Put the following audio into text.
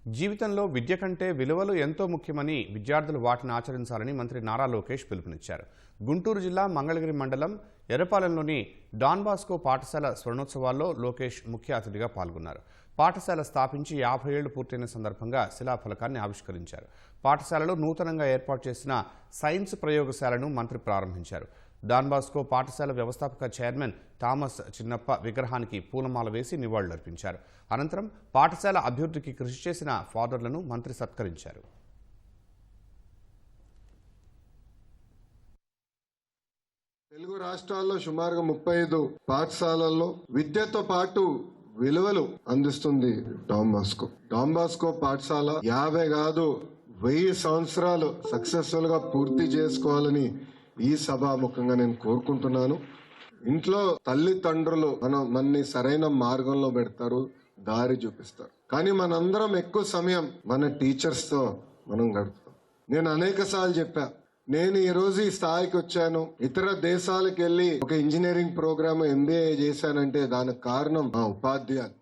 జీవితంలో విద్య కంటే విలువలు ఎంతో ముఖ్యమని విద్యార్థులు వాటిని ఆచరించాలని మంత్రి నారా లోకేష్ పిలుపునిచ్చారు. గుంటూరు జిల్లా మంగళగిరి మండలం ఎర్రపాలెంలోని డాన్ బాస్కో పాఠశాల స్వర్ణోత్సవాల్లో లోకేష్ ముఖ్య అతిథిగా పాల్గొన్నారు. పాఠశాల స్థాపించి 50 ఏళ్లు పూర్తయిన సందర్భంగా శిలాఫలకాన్ని ఆవిష్కరించారు. పాఠశాలలో నూతనంగా ఏర్పాటు చేసిన సైన్స్ ప్రయోగశాలను మంత్రి ప్రారంభించారు. డాన్ బాస్కో పాఠశాల వ్యవస్థాపక చైర్మన్ థామస్ చిన్నప్ప విగ్రహానికి పూలమాల వేసి నివాళులర్పించారు. అనంతరం పాఠశాల అభివృద్ధికి కృషి చేసిన ఫాదర్లను మంత్రి సత్కరించారు. తెలుగు రాష్ట్రాల్లో సుమారుగా 35 పాఠశాలల్లో విద్యతో పాటు విలువలు అందిస్తుంది డాన్ బాస్కో. డాన్ బాస్కో పాఠశాల 50 కాదు 1000 సంవత్సరాలు సక్సెస్ఫుల్ గా పూర్తి చేసుకోవాలని ఈ సభాముఖంగా నేను కోరుకుంటున్నాను. ఇంట్లో తల్లిదండ్రులు మనని సరైన మార్గంలో పెడతారు, దారి చూపిస్తారు. కానీ మనందరం ఎక్కువ సమయం మన టీచర్స్ తో మనం గడుపుతాం. నేను అనేక సార్లు చెప్పా, నేను ఈ రోజు ఈ స్థాయికి వచ్చాను, ఇతర దేశాలకు వెళ్ళి ఒక ఇంజనీరింగ్ ప్రోగ్రామ్ MBA చేశానంటే దానికి కారణం మా ఉపాధ్యాయులు.